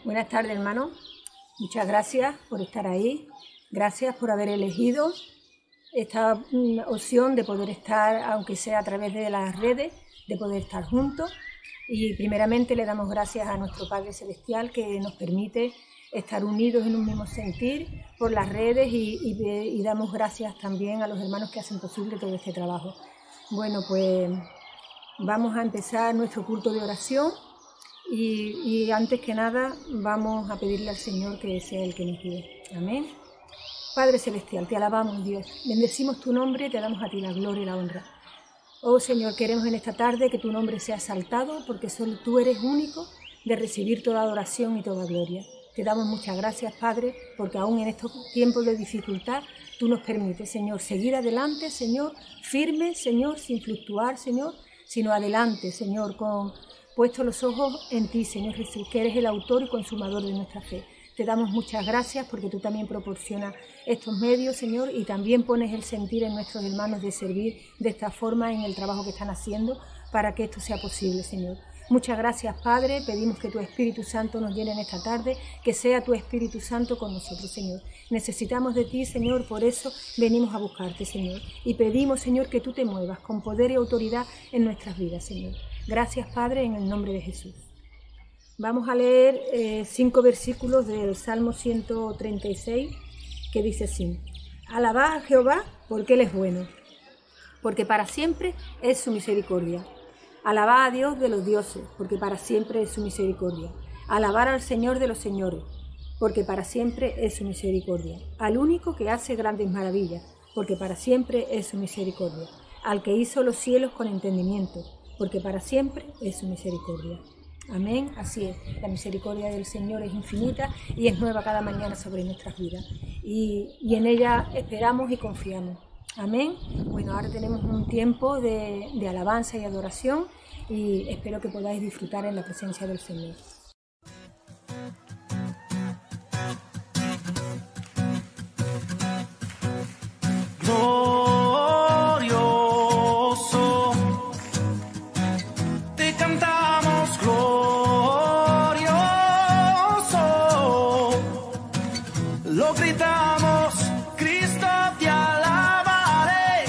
Buenas tardes, hermano. Muchas gracias por estar ahí. Gracias por haber elegido esta opción de poder estar, aunque sea a través de las redes, de poder estar juntos. Y primeramente le damos gracias a nuestro Padre Celestial que nos permite estar unidos en un mismo sentir por las redes y damos gracias también a los hermanos que hacen posible todo este trabajo. Bueno, pues vamos a empezar nuestro culto de oración y antes que nada vamos a pedirle al Señor que sea el que nos guíe. Amén. Padre Celestial, te alabamos, Dios. Bendecimos tu nombre y te damos a ti la gloria y la honra. Oh Señor, queremos en esta tarde que tu nombre sea exaltado porque solo tú eres único de recibir toda adoración y toda gloria. Te damos muchas gracias, Padre, porque aún en estos tiempos de dificultad tú nos permites, Señor, seguir adelante, Señor, firme, Señor, sin fluctuar, Señor, sino adelante, Señor, con puestos los ojos en ti, Señor Jesús, que eres el autor y consumador de nuestra fe. Te damos muchas gracias porque tú también proporcionas estos medios, Señor, y también pones el sentir en nuestros hermanos de servir de esta forma en el trabajo que están haciendo para que esto sea posible, Señor. Muchas gracias, Padre. Pedimos que tu Espíritu Santo nos llene en esta tarde, que sea tu Espíritu Santo con nosotros, Señor. Necesitamos de ti, Señor, por eso venimos a buscarte, Señor. Y pedimos, Señor, que tú te muevas con poder y autoridad en nuestras vidas, Señor. Gracias, Padre, en el nombre de Jesús. Vamos a leer 5 versículos del Salmo 136, que dice así: Alabad a Jehová porque Él es bueno, porque para siempre es su misericordia. Alabad a Dios de los dioses, porque para siempre es su misericordia. Alabar al Señor de los señores, porque para siempre es su misericordia. Al único que hace grandes maravillas, porque para siempre es su misericordia. Al que hizo los cielos con entendimiento, porque para siempre es su misericordia. Amén, así es. La misericordia del Señor es infinita y es nueva cada mañana sobre nuestras vidas. Y en ella esperamos y confiamos. Amén. Bueno, ahora tenemos un tiempo de alabanza y adoración y espero que podáis disfrutar en la presencia del Señor. Glorioso, te cantamos glorioso, lo gritamos, Cristo te alabaré,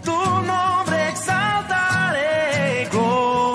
tu nombre exaltaré, glorioso.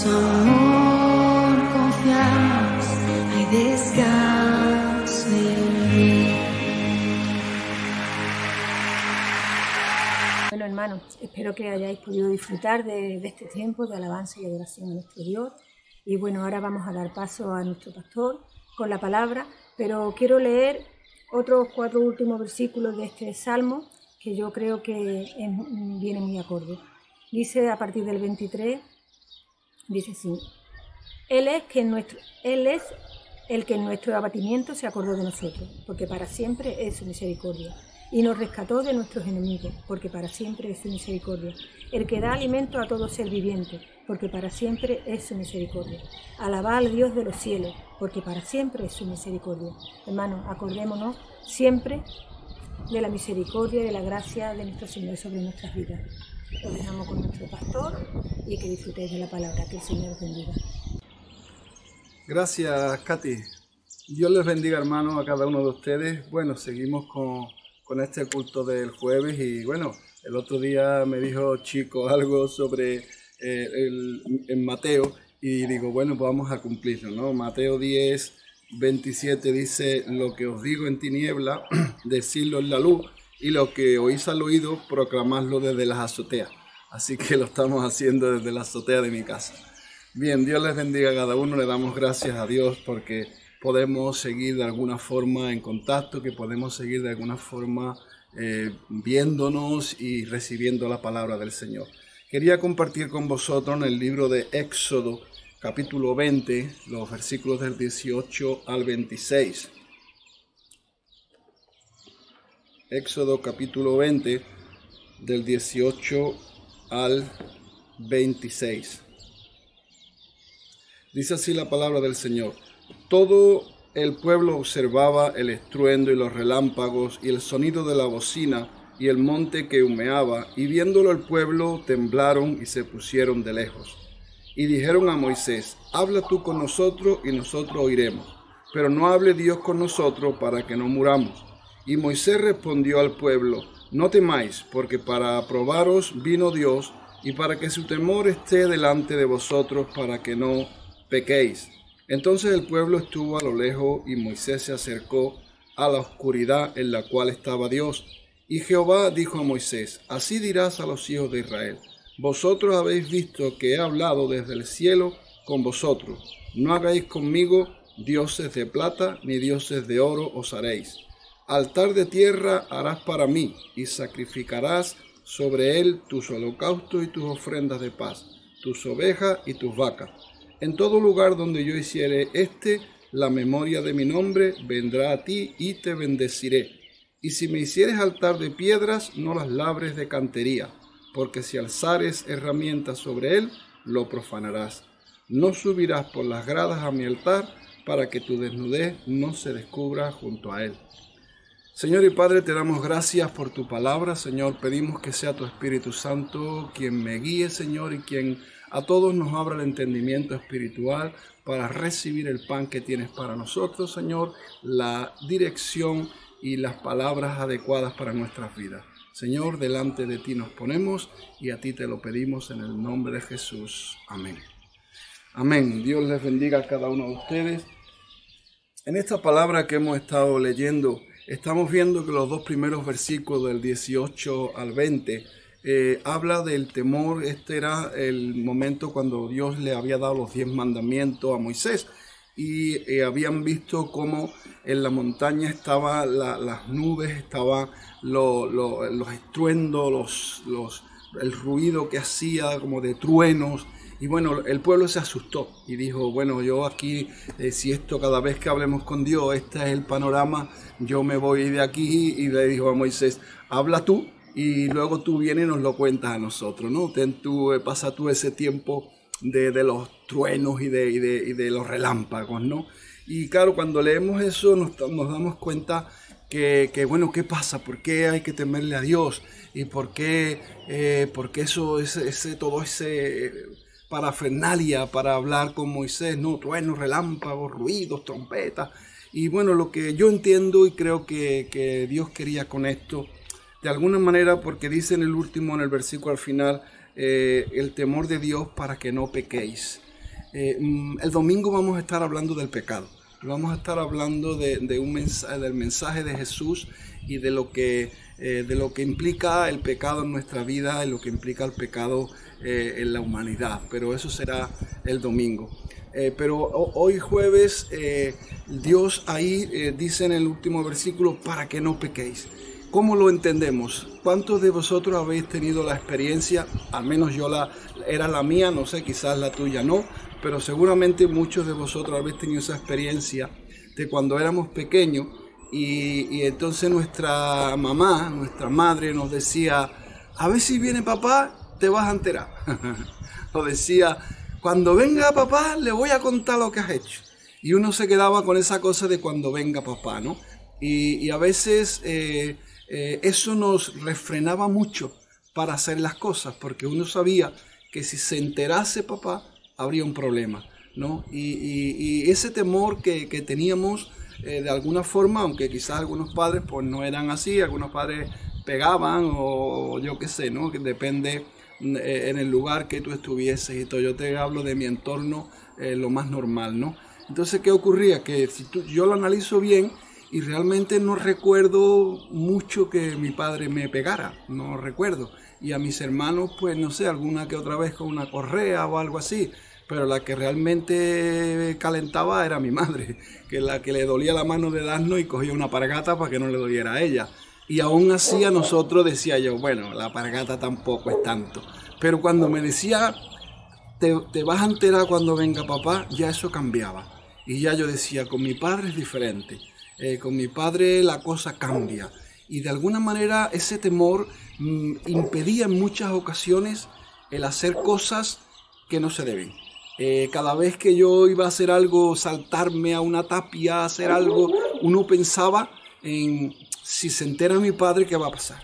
su amor confiamos, hay descanso en mí. Bueno, hermanos, espero que hayáis podido disfrutar de este tiempo de alabanza y adoración a nuestro Dios. Y bueno, ahora vamos a dar paso a nuestro pastor con la palabra, pero quiero leer otros 4 últimos versículos de este salmo que yo creo que viene muy acorde. Dice a partir del 23, dice así: Él es el que en nuestro abatimiento se acordó de nosotros, porque para siempre es su misericordia. Y nos rescató de nuestros enemigos, porque para siempre es su misericordia. El que da alimento a todo ser viviente, porque para siempre es su misericordia. Alabad al Dios de los cielos, porque para siempre es su misericordia. Hermanos, acordémonos siempre de la misericordia y de la gracia de nuestro Señor sobre nuestras vidas. Os dejamos con nuestro pastor y que disfrutéis de la palabra. Que el Señor os bendiga. Gracias, Katy. Dios les bendiga, hermanos, a cada uno de ustedes. Bueno, seguimos con este culto del jueves y bueno, el otro día me dijo Chico algo sobre en Mateo y digo, bueno, pues vamos a cumplirlo, ¿no? Mateo 10, 27 dice: lo que os digo en tiniebla, decidlo en la luz, y lo que oís al oído, proclamadlo desde las azoteas. Así que lo estamos haciendo desde la azotea de mi casa. Bien, Dios les bendiga a cada uno. Le damos gracias a Dios porque podemos seguir de alguna forma en contacto, que podemos seguir de alguna forma viéndonos y recibiendo la palabra del Señor. Quería compartir con vosotros en el libro de Éxodo, capítulo 20, los versículos del 18 al 26. Éxodo capítulo 20, del 18 al 26. Dice así la palabra del Señor: todo el pueblo observaba el estruendo y los relámpagos y el sonido de la bocina y el monte que humeaba, y viéndolo el pueblo temblaron y se pusieron de lejos. Y dijeron a Moisés: habla tú con nosotros y nosotros oiremos, pero no hable Dios con nosotros para que no muramos. Y Moisés respondió al pueblo: no temáis, porque para probaros vino Dios, y para que su temor esté delante de vosotros, para que no pequéis. Entonces el pueblo estuvo a lo lejos, y Moisés se acercó a la oscuridad en la cual estaba Dios. Y Jehová dijo a Moisés: así dirás a los hijos de Israel: vosotros habéis visto que he hablado desde el cielo con vosotros. No hagáis conmigo dioses de plata, ni dioses de oro os haréis. Altar de tierra harás para mí, y sacrificarás sobre él tus holocaustos y tus ofrendas de paz, tus ovejas y tus vacas. En todo lugar donde yo hiciere la memoria de mi nombre, vendrá a ti y te bendeciré. Y si me hicieres altar de piedras, no las labres de cantería, porque si alzares herramientas sobre él, lo profanarás. No subirás por las gradas a mi altar, para que tu desnudez no se descubra junto a él. Señor y Padre, te damos gracias por tu palabra. Señor, pedimos que sea tu Espíritu Santo quien me guíe, Señor, y quien a todos nos abra el entendimiento espiritual para recibir el pan que tienes para nosotros, Señor, la dirección y las palabras adecuadas para nuestras vidas. Señor, delante de ti nos ponemos y a ti te lo pedimos en el nombre de Jesús. Amén. Amén. Dios les bendiga a cada uno de ustedes. En esta palabra que hemos estado leyendo, estamos viendo que los 2 primeros versículos del 18 al 20 habla del temor. Este era el momento cuando Dios le había dado los 10 mandamientos a Moisés y habían visto cómo en la montaña estaban las nubes, estaban los estruendos, el ruido que hacía como de truenos. Y bueno, el pueblo se asustó y dijo, bueno, yo aquí, si esto cada vez que hablemos con Dios, este es el panorama, yo me voy de aquí. Y le dijo a Moisés: habla tú y luego tú vienes y nos lo cuentas a nosotros, ¿no? Pasa tú ese tiempo de los truenos y de los relámpagos, ¿no? Y claro, cuando leemos eso nos damos cuenta que bueno, ¿qué pasa? ¿Por qué hay que temerle a Dios? ¿Y por qué todo ese parafernalia para hablar con Moisés, ¿no? Truenos, relámpagos, ruidos, trompetas. Y bueno, lo que yo entiendo y creo que Dios quería con esto, de alguna manera, porque dice en el versículo al final, el temor de Dios para que no pequéis. El domingo vamos a estar hablando del pecado. Vamos a estar hablando del mensaje de Jesús y de lo que implica el pecado en nuestra vida y lo que implica el pecado en la humanidad. Pero eso será el domingo. Pero hoy jueves, Dios ahí dice en el último versículo, para que no pequéis. ¿Cómo lo entendemos? ¿Cuántos de vosotros habéis tenido la experiencia? Al menos era la mía, no sé, quizás la tuya no, pero seguramente muchos de vosotros habéis tenido esa experiencia de cuando éramos pequeños y entonces nuestra mamá, nuestra madre nos decía, a ver si viene papá, te vas a enterar. O decía, cuando venga papá le voy a contar lo que has hecho. Y uno se quedaba con esa cosa de cuando venga papá, ¿no? Y a veces eso nos refrenaba mucho para hacer las cosas, porque uno sabía que si se enterase papá, habría un problema, ¿no? Y ese temor que teníamos de alguna forma, aunque quizás algunos padres pues no eran así, algunos padres pegaban o yo qué sé, ¿no? Que depende en el lugar que tú estuvieses y todo. Yo te hablo de mi entorno, lo más normal, ¿no? Entonces, ¿qué ocurría? Que yo lo analizo bien y realmente no recuerdo mucho que mi padre me pegara, no recuerdo. Y a mis hermanos, pues no sé, alguna que otra vez con una correa o algo así. Pero la que realmente calentaba era mi madre, que la que le dolía la mano de darnos y cogía una pargata para que no le doliera a ella. Y aún así a nosotros decía yo, bueno, la pargata tampoco es tanto. Pero cuando me decía, te vas a enterar cuando venga papá, ya eso cambiaba. Y ya yo decía, con mi padre es diferente. Con mi padre la cosa cambia. Y de alguna manera ese temor impedía en muchas ocasiones el hacer cosas que no se deben. Cada vez que yo iba a hacer algo, saltarme a una tapia, hacer algo, uno pensaba en si se entera mi padre, ¿qué va a pasar?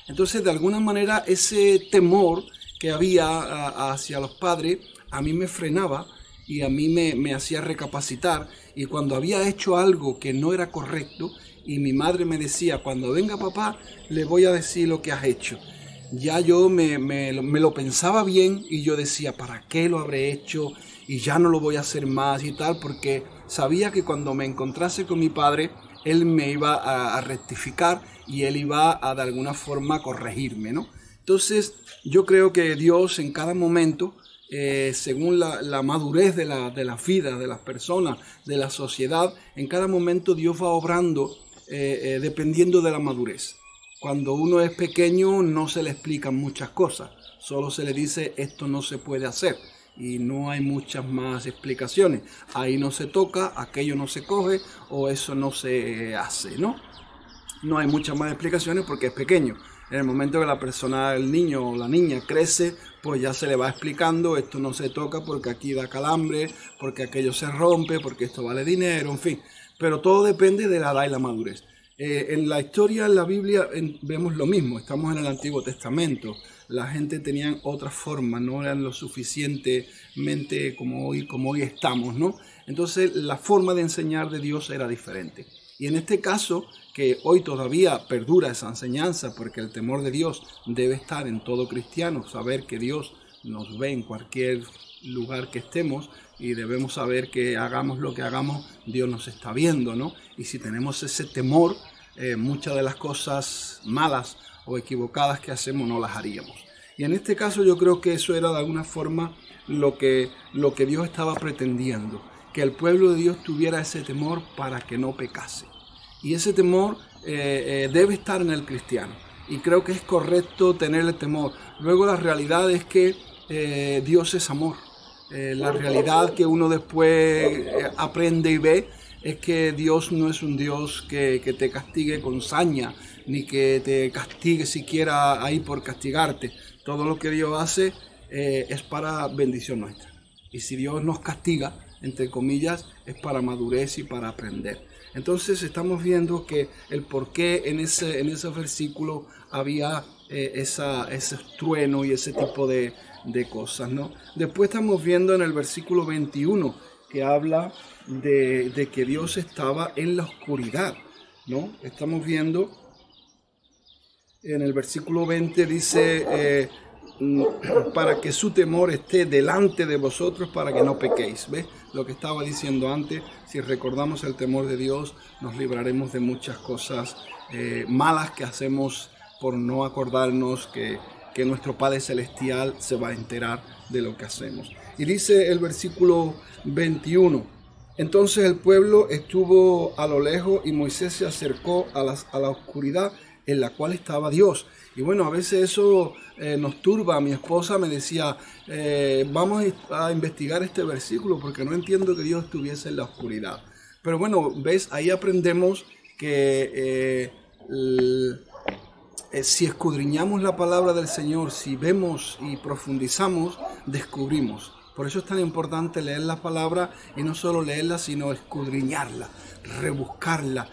Entonces, de alguna manera, ese temor que había hacia los padres, a mí me frenaba y a mí me hacía recapacitar. Y cuando había hecho algo que no era correcto, y mi madre me decía, cuando venga papá, le voy a decir lo que has hecho. Ya yo me lo pensaba bien y yo decía, ¿para qué lo habré hecho? Y ya no lo voy a hacer más y tal, porque sabía que cuando me encontrase con mi padre, él me iba a rectificar y él iba a de alguna forma corregirme, ¿no? Entonces yo creo que Dios en cada momento, según la madurez de la vida, de las personas, de la sociedad, en cada momento Dios va obrando dependiendo de la madurez. Cuando uno es pequeño no se le explican muchas cosas, solo se le dice esto no se puede hacer y no hay muchas más explicaciones. Ahí no se toca, aquello no se coge o eso no se hace, ¿no? No hay muchas más explicaciones porque es pequeño. En el momento que la persona, el niño o la niña crece, pues ya se le va explicando, esto no se toca porque aquí da calambre, porque aquello se rompe, porque esto vale dinero, en fin. Pero todo depende de la edad y la madurez. En la historia, en la Biblia, vemos lo mismo. Estamos en el Antiguo Testamento. La gente tenía otra forma, no eran lo suficientemente como hoy estamos, ¿no? Entonces, la forma de enseñar de Dios era diferente. Y en este caso, que hoy todavía perdura esa enseñanza, porque el temor de Dios debe estar en todo cristiano, saber que Dios nos ve en cualquier lugar que estemos y debemos saber que hagamos lo que hagamos, Dios nos está viendo, ¿no? Y si tenemos ese temor, muchas de las cosas malas o equivocadas que hacemos no las haríamos. Y en este caso yo creo que eso era de alguna forma lo que Dios estaba pretendiendo, que el pueblo de Dios tuviera ese temor para que no pecase. Y ese temor debe estar en el cristiano. Y creo que es correcto tener el temor. Luego la realidad es que Dios es amor. La realidad que uno después aprende y ve es que Dios no es un Dios que te castigue con saña, ni que te castigue siquiera ahí por castigarte. Todo lo que Dios hace es para bendición nuestra. Y si Dios nos castiga, entre comillas, es para madurez y para aprender. Entonces estamos viendo que el por qué en ese versículo había ese trueno y ese tipo de cosas, ¿no? Después estamos viendo en el versículo 21 que habla de que Dios estaba en la oscuridad, ¿no? Estamos viendo en el versículo 20 dice para que su temor esté delante de vosotros para que no pequéis. ¿Ves? Lo que estaba diciendo antes, si recordamos el temor de Dios, nos libraremos de muchas cosas malas que hacemos por no acordarnos que nuestro Padre Celestial se va a enterar de lo que hacemos. Y dice el versículo 21, entonces el pueblo estuvo a lo lejos y Moisés se acercó a la oscuridad en la cual estaba Dios. Y bueno, a veces eso nos turba. Mi esposa me decía, vamos a investigar este versículo porque no entiendo que Dios estuviese en la oscuridad. Pero bueno, ves, ahí aprendemos que si escudriñamos la palabra del Señor, si vemos y profundizamos, descubrimos. Por eso es tan importante leer la palabra y no solo leerla, sino escudriñarla, rebuscarla,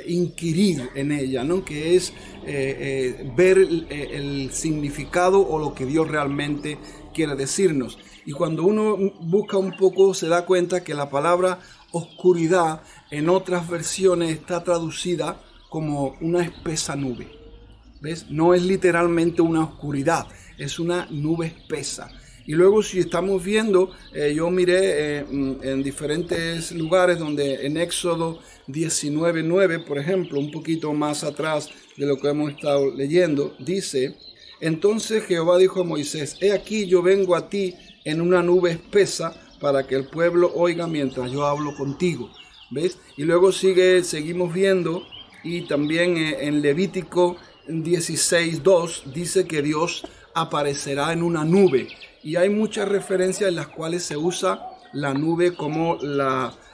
inquirir en ella, ¿no? Que es ver el significado o lo que Dios realmente quiere decirnos. Y cuando uno busca un poco, se da cuenta que la palabra oscuridad en otras versiones está traducida como una espesa nube. ¿Ves? No es literalmente una oscuridad, es una nube espesa. Y luego si estamos viendo, yo miré en diferentes lugares donde en Éxodo 19:9, por ejemplo, un poquito más atrás de lo que hemos estado leyendo, dice, entonces Jehová dijo a Moisés, he aquí yo vengo a ti en una nube espesa para que el pueblo oiga mientras yo hablo contigo. ¿Ves? Y luego seguimos viendo y también en Levítico 16:2 dice que Dios aparecerá en una nube. Y hay muchas referencias en las cuales se usa la nube como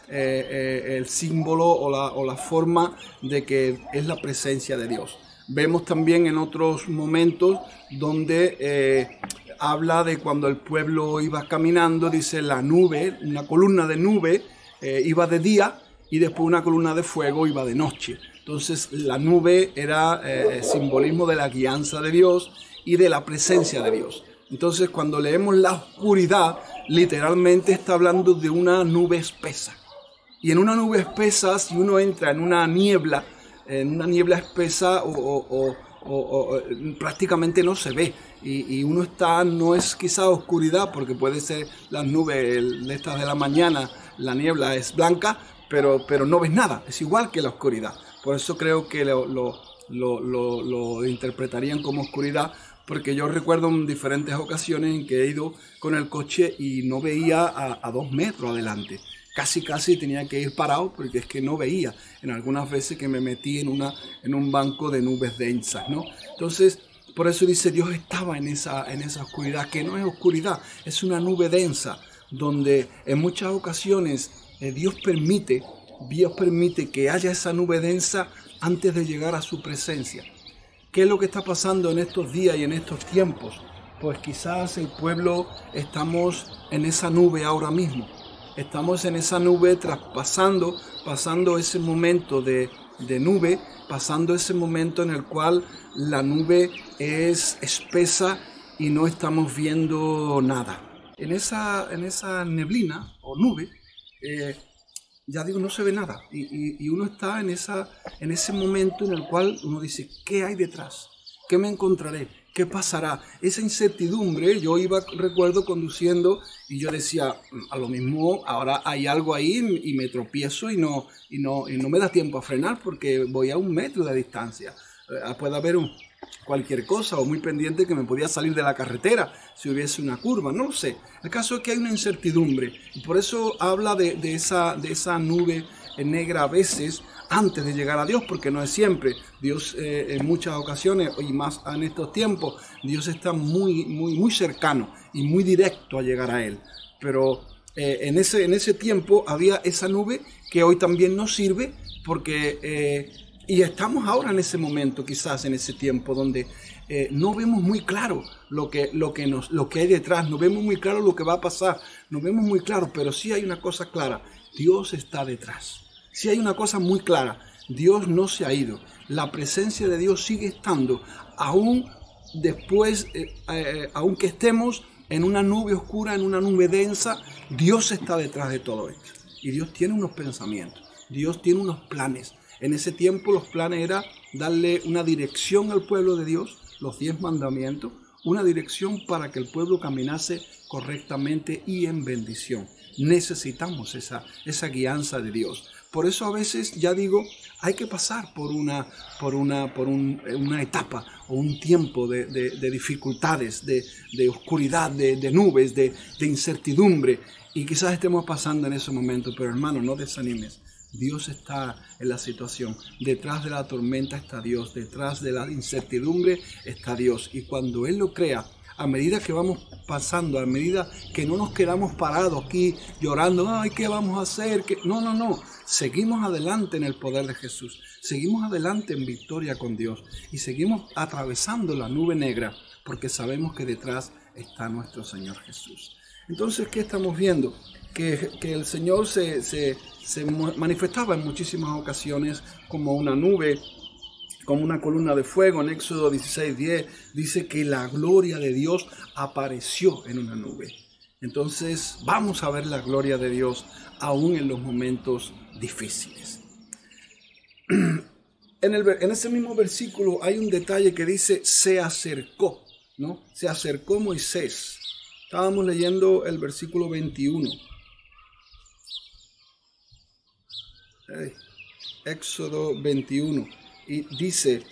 el símbolo o la forma de que es la presencia de Dios. Vemos también en otros momentos donde habla de cuando el pueblo iba caminando, dice la nube, una columna de nube iba de día y después una columna de fuego iba de noche. Entonces la nube era simbolismo de la guianza de Dios y de la presencia de Dios. Entonces cuando leemos la oscuridad, literalmente está hablando de una nube espesa. Y en una nube espesa, si uno entra en una niebla espesa prácticamente no se ve. Y uno no es quizá oscuridad, porque puede ser las nubes estas de la mañana, la niebla es blanca, pero no ves nada, es igual que la oscuridad. Por eso creo que lo interpretarían como oscuridad, porque yo recuerdo en diferentes ocasiones en que he ido con el coche y no veía a 2 metros adelante. Casi tenía que ir parado porque es que no veía. En algunas veces que me metí en un banco de nubes densas, ¿no? Entonces, por eso dice Dios estaba en esa oscuridad, que no es oscuridad, es una nube densa, donde en muchas ocasiones Dios permite que haya esa nube densa antes de llegar a su presencia. ¿Qué es lo que está pasando en estos días y en estos tiempos? Pues quizás el pueblo estamos en esa nube ahora mismo. Estamos en esa nube pasando ese momento de nube, pasando ese momento en el cual la nube es espesa y no estamos viendo nada. En esa neblina o nube, ya digo, no se ve nada y uno está en ese momento en el cual uno dice, ¿qué hay detrás? ¿Qué me encontraré? ¿Qué pasará? Esa incertidumbre, yo recuerdo conduciendo y yo decía, a lo mismo ahora hay algo ahí y me tropiezo y no me da tiempo a frenar porque voy a 1 metro de distancia. Puede haber cualquier cosa o muy pendiente que me podía salir de la carretera si hubiese una curva, no lo sé. El caso es que hay una incertidumbre y por eso habla de esa nube negra a veces antes de llegar a Dios, porque no es siempre. Dios en muchas ocasiones y más en estos tiempos, Dios está muy cercano y muy directo a llegar a Él. Pero en ese tiempo había esa nube que hoy también nos sirve porque... y estamos ahora en ese momento, quizás en ese tiempo donde no vemos muy claro lo que hay detrás, no vemos muy claro lo que va a pasar, no vemos muy claro, pero sí hay una cosa clara, Dios está detrás. Sí hay una cosa muy clara, Dios no se ha ido, la presencia de Dios sigue estando, aún después, aunque estemos en una nube oscura, en una nube densa, Dios está detrás de todo esto. Y Dios tiene unos pensamientos, Dios tiene unos planes. En ese tiempo los planes eran darle una dirección al pueblo de Dios, los 10 mandamientos, una dirección para que el pueblo caminase correctamente y en bendición. Necesitamos esa guianza de Dios. Por eso a veces, ya digo, hay que pasar por una etapa o un tiempo de dificultades, de oscuridad, de nubes, de incertidumbre. Y quizás estemos pasando en ese momento, pero hermano, no desanimes. Dios está en la situación. Detrás de la tormenta está Dios. Detrás de la incertidumbre está Dios. Y cuando Él lo crea, a medida que vamos pasando, a medida que no nos quedamos parados aquí llorando, ay, ¿qué vamos a hacer? No. Seguimos adelante en el poder de Jesús. Seguimos adelante en victoria con Dios. Y seguimos atravesando la nube negra porque sabemos que detrás está nuestro Señor Jesús. Entonces, ¿qué estamos viendo? Que el Señor se manifestaba en muchísimas ocasiones como una nube, como una columna de fuego. En Éxodo 16:10 dice que la gloria de Dios apareció en una nube. Entonces vamos a ver la gloria de Dios aún en los momentos difíciles. En ese mismo versículo hay un detalle que dice se acercó, ¿no? Se acercó Moisés. Estábamos leyendo el versículo 21. Éxodo 21. Y dice,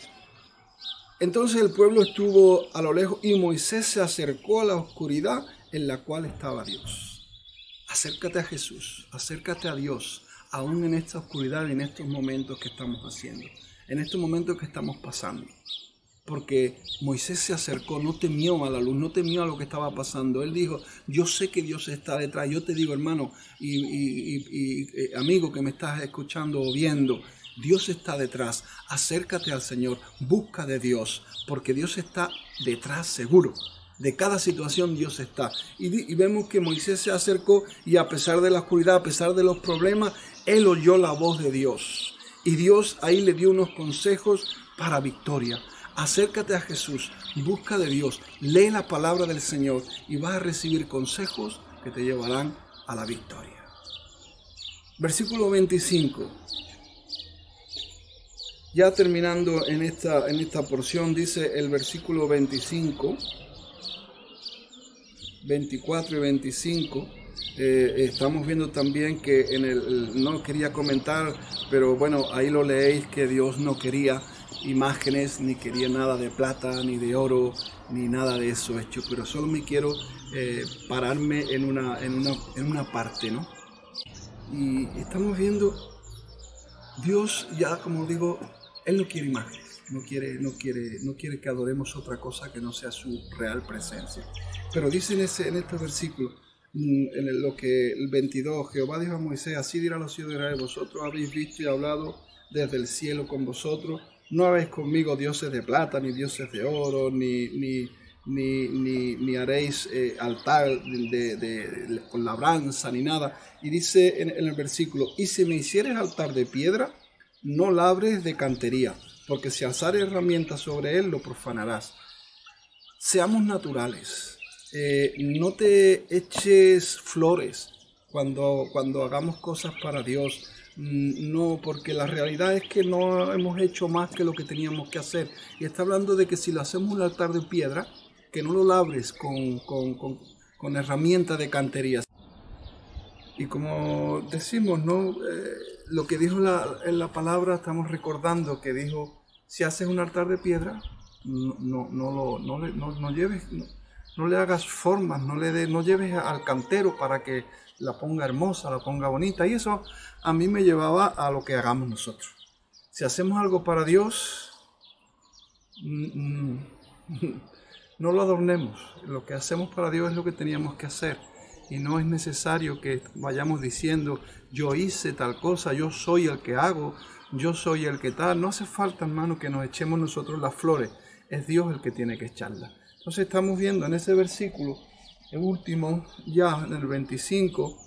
entonces el pueblo estuvo a lo lejos y Moisés se acercó a la oscuridad en la cual estaba Dios. Acércate a Jesús, acércate a Dios, aún en esta oscuridad, en estos momentos que estamos haciendo, en estos momentos que estamos pasando. Porque Moisés se acercó, no temió a la luz, no temió a lo que estaba pasando. Él dijo, yo sé que Dios está detrás. Yo te digo, hermano y amigo que me estás escuchando o viendo, Dios está detrás. Acércate al Señor, busca de Dios, porque Dios está detrás seguro. De cada situación Dios está. Y vemos que Moisés se acercó y a pesar de la oscuridad, a pesar de los problemas, él oyó la voz de Dios. Y Dios ahí le dio unos consejos para victoria. Acércate a Jesús, busca de Dios, lee la palabra del Señor y vas a recibir consejos que te llevarán a la victoria. Versículo 25. Ya terminando en esta porción, dice el versículo 25, 24 y 25. Estamos viendo también que no quería comentar, pero bueno, ahí lo leéis que Dios no quería imágenes, ni quería nada de plata, ni de oro, ni nada de eso hecho, pero solo me quiero pararme en una parte, ¿no? Y estamos viendo, Dios ya, como digo, Él no quiere imágenes, no quiere que adoremos otra cosa que no sea su real presencia. Pero dice en este versículo, el 22, Jehová dijo a Moisés, así dirá a los hijos de Israel, vosotros habéis visto y hablado desde el cielo con vosotros, no habéis conmigo dioses de plata, ni dioses de oro, ni haréis altar con labranza, ni nada. Y dice en el versículo, y si me hicieres altar de piedra, no labres de cantería, porque si alzares herramientas sobre él, lo profanarás. Seamos naturales. No te eches flores cuando hagamos cosas para Dios. No, porque la realidad es que no hemos hecho más que lo que teníamos que hacer. Y está hablando de que si lo hacemos un altar de piedra, que no lo labres con herramientas de cantería. Y como decimos, ¿no? Lo que dijo en la palabra, estamos recordando que dijo, si haces un altar de piedra, no le hagas formas, no lleves al cantero para que la ponga hermosa, la ponga bonita. Y eso a mí me llevaba a lo que hagamos nosotros. Si hacemos algo para Dios, no lo adornemos. Lo que hacemos para Dios es lo que teníamos que hacer. Y no es necesario que vayamos diciendo, yo hice tal cosa, yo soy el que hago, yo soy el que tal. No hace falta, hermano, que nos echemos nosotros las flores. Es Dios el que tiene que echarlas. Entonces estamos viendo en ese versículo, el último, ya en el 25,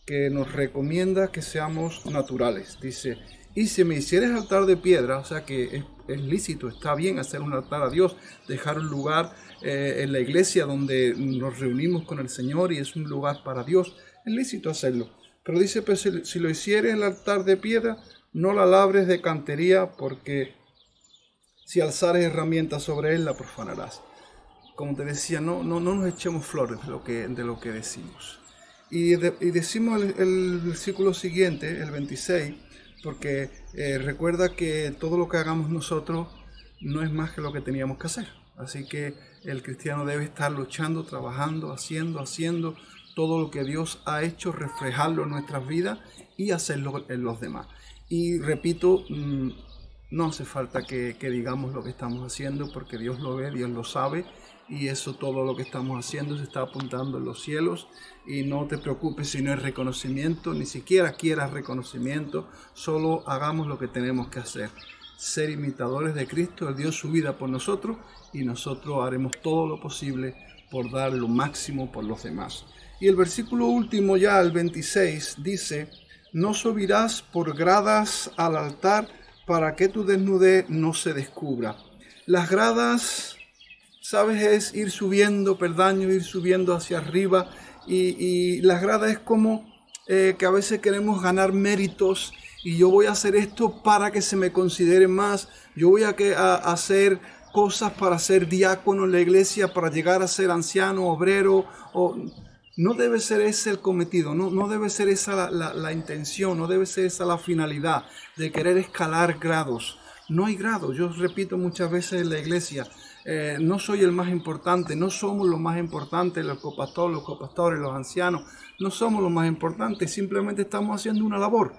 que nos recomienda que seamos naturales. Dice, y si me hicieres altar de piedra, o sea que es lícito, está bien hacer un altar a Dios, dejar un lugar en la iglesia donde nos reunimos con el Señor y es un lugar para Dios, es lícito hacerlo. Pero dice, pues, si lo hicieres el altar de piedra, no la labres de cantería, porque si alzares herramientas sobre él, la profanarás. como te decía, no nos echemos flores de lo que decimos. Y decimos el versículo siguiente, el 26, porque recuerda que todo lo que hagamos nosotros no es más que lo que teníamos que hacer. Así que el cristiano debe estar luchando, trabajando, haciendo todo lo que Dios ha hecho, reflejarlo en nuestras vidas y hacerlo en los demás. Y repito, no hace falta que digamos lo que estamos haciendo, porque Dios lo ve, Dios lo sabe, y eso, todo lo que estamos haciendo se está apuntando en los cielos. Y no te preocupes si no es reconocimiento, ni siquiera quieras reconocimiento, solo hagamos lo que tenemos que hacer. Ser imitadores de Cristo. Él dio su vida por nosotros y nosotros haremos todo lo posible por dar lo máximo por los demás. Y el versículo último, ya el 26, dice: no subirás por gradas al altar para que tu desnudez no se descubra. Las gradas, ¿sabes? Es ir subiendo peldaños, ir subiendo hacia arriba, y las gradas es como que a veces queremos ganar méritos, y yo voy a hacer esto para que se me considere más, yo voy a hacer cosas para ser diácono en la iglesia, para llegar a ser anciano, obrero, no debe ser ese el cometido, no debe ser esa la intención, no debe ser esa la finalidad de querer escalar grados. No hay grados. Yo repito muchas veces en la iglesia, no soy el más importante, no somos los más importantes, los copastores, los ancianos, no somos los más importantes, simplemente estamos haciendo una labor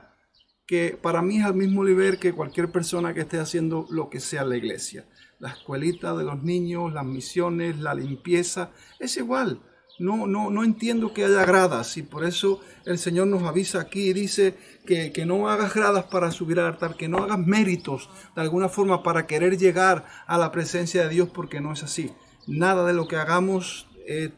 que para mí es al mismo nivel que cualquier persona que esté haciendo lo que sea en la iglesia. La escuelita de los niños, las misiones, la limpieza, es igual. No entiendo que haya gradas, y por eso el Señor nos avisa aquí y dice que no hagas gradas para subir al altar, que no hagas méritos de alguna forma para querer llegar a la presencia de Dios, porque no es así. Nada de lo que hagamos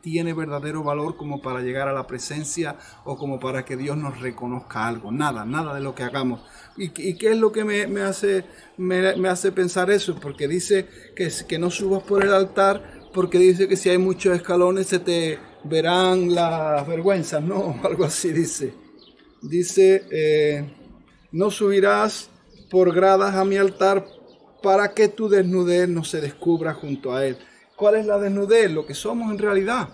tiene verdadero valor como para llegar a la presencia o como para que Dios nos reconozca algo. Nada de lo que hagamos. ¿Y qué es lo que me hace pensar eso? Porque dice que no subas por el altar, porque dice que si hay muchos escalones se te verán las vergüenzas, ¿no? Algo así dice. Dice, no subirás por gradas a mi altar para que tu desnudez no se descubra junto a él. ¿Cuál es la desnudez? Lo que somos en realidad.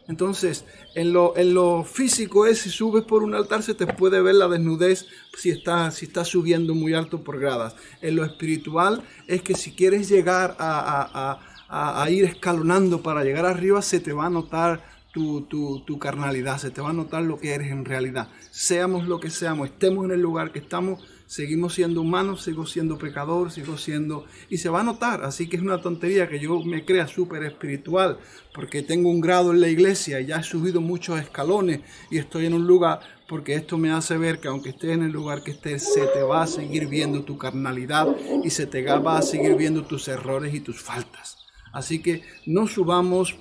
Entonces, en lo físico es, si subes por un altar se te puede ver la desnudez si estás subiendo muy alto por gradas. En lo espiritual es que si quieres llegar a ir escalonando para llegar arriba, se te va a notar tu carnalidad, se te va a notar lo que eres en realidad. Seamos lo que seamos, estemos en el lugar que estamos, seguimos siendo humanos, sigo siendo pecador, y se va a notar. Así que es una tontería que yo me crea súper espiritual porque tengo un grado en la iglesia y ya he subido muchos escalones y estoy en un lugar, porque esto me hace ver que aunque estés en el lugar que estés, se te va a seguir viendo tu carnalidad y se te va a seguir viendo tus errores y tus faltas. Así que no subamos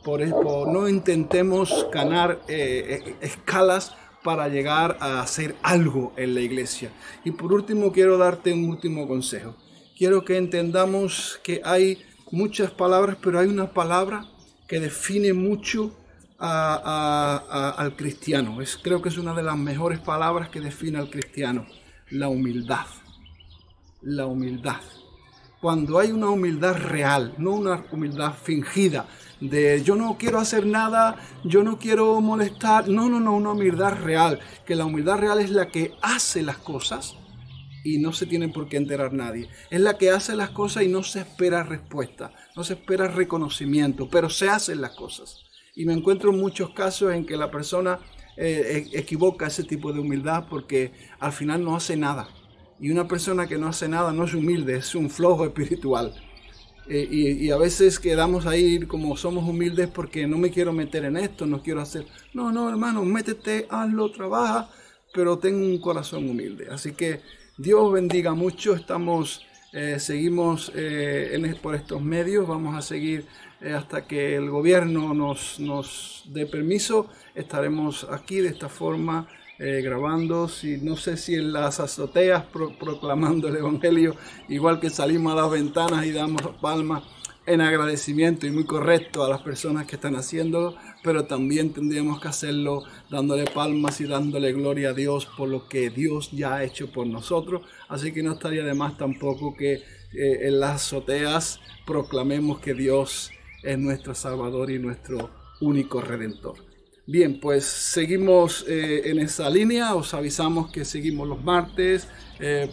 no intentemos ganar escalas para llegar a hacer algo en la iglesia. Y por último, quiero darte un último consejo. Quiero que entendamos que hay muchas palabras, pero hay una palabra que define mucho al cristiano. Creo que es una de las mejores palabras que define al cristiano: la humildad. La humildad. Cuando hay una humildad real, no una humildad fingida, de yo no quiero hacer nada, yo no quiero molestar. No, una humildad real. Que la humildad real es la que hace las cosas y no se tiene por qué enterar nadie. Es la que hace las cosas y no se espera respuesta, no se espera reconocimiento, pero se hacen las cosas. Y me encuentro en muchos casos en que la persona equivoca ese tipo de humildad porque al final no hace nada. Y una persona que no hace nada no es humilde, es un flojo espiritual. Y a veces quedamos ahí como somos humildes porque no me quiero meter en esto, no quiero hacer. No, hermano, métete, hazlo, trabaja, pero ten un corazón humilde. Así que Dios bendiga mucho. Seguimos por estos medios. Vamos a seguir hasta que el gobierno nos dé permiso. Estaremos aquí de esta forma. Grabando, no sé si en las azoteas proclamando el evangelio, igual que salimos a las ventanas y damos palmas en agradecimiento, y muy correcto a las personas que están haciéndolo, pero también tendríamos que hacerlo dándole palmas y dándole gloria a Dios por lo que Dios ya ha hecho por nosotros. Así que no estaría de más tampoco que en las azoteas proclamemos que Dios es nuestro Salvador y nuestro único Redentor. Bien, pues seguimos en esa línea. Os avisamos que seguimos los martes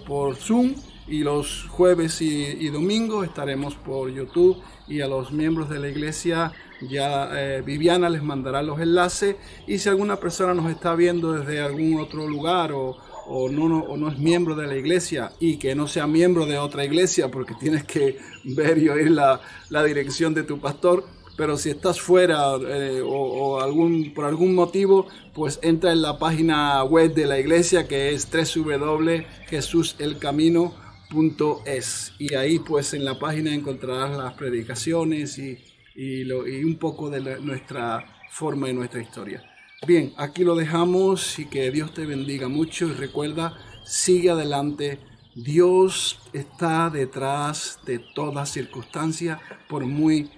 por Zoom y los jueves y domingos estaremos por YouTube, y a los miembros de la iglesia ya Viviana les mandará los enlaces, y si alguna persona nos está viendo desde algún otro lugar o no es miembro de la iglesia, y que no sea miembro de otra iglesia, porque tienes que ver y oír la dirección de tu pastor, pero si estás fuera por algún motivo, pues entra en la página web de la iglesia, que es www.jesuselcamino.es, y ahí pues en la página encontrarás las predicaciones y un poco de nuestra forma y nuestra historia. Bien, aquí lo dejamos, y que Dios te bendiga mucho, y recuerda, sigue adelante. Dios está detrás de toda circunstancia, por muy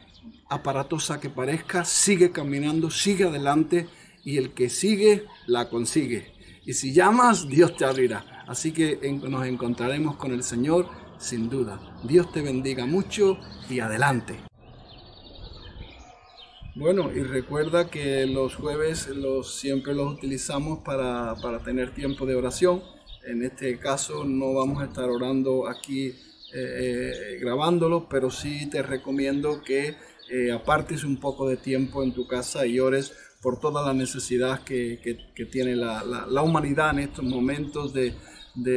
aparatosa que parezca. Sigue caminando, sigue adelante, y el que sigue la consigue. Y si llamas, Dios te abrirá. Así que nos encontraremos con el Señor sin duda. Dios te bendiga mucho y adelante. Bueno, y recuerda que los jueves siempre los utilizamos para tener tiempo de oración. En este caso no vamos a estar orando aquí grabándolo, pero sí te recomiendo que apartes un poco de tiempo en tu casa y ores por toda la necesidad que tiene la humanidad en estos momentos,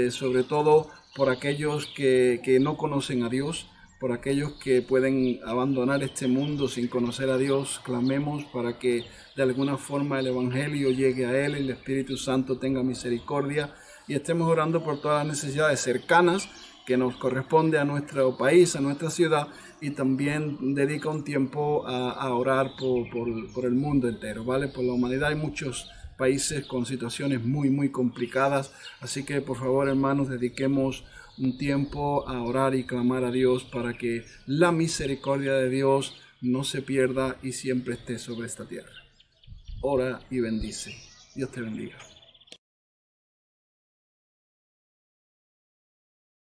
sobre todo por aquellos que no conocen a Dios, por aquellos que pueden abandonar este mundo sin conocer a Dios. Clamemos para que de alguna forma el Evangelio llegue a Él, el Espíritu Santo tenga misericordia, y estemos orando por todas las necesidades cercanas que nos corresponde a nuestro país, a nuestra ciudad, y también dedica un tiempo a orar por el mundo entero, ¿vale? Por la humanidad. Hay muchos países con situaciones muy complicadas, así que por favor, hermanos, dediquemos un tiempo a orar y clamar a Dios para que la misericordia de Dios no se pierda y siempre esté sobre esta tierra. Ora y bendice. Dios te bendiga.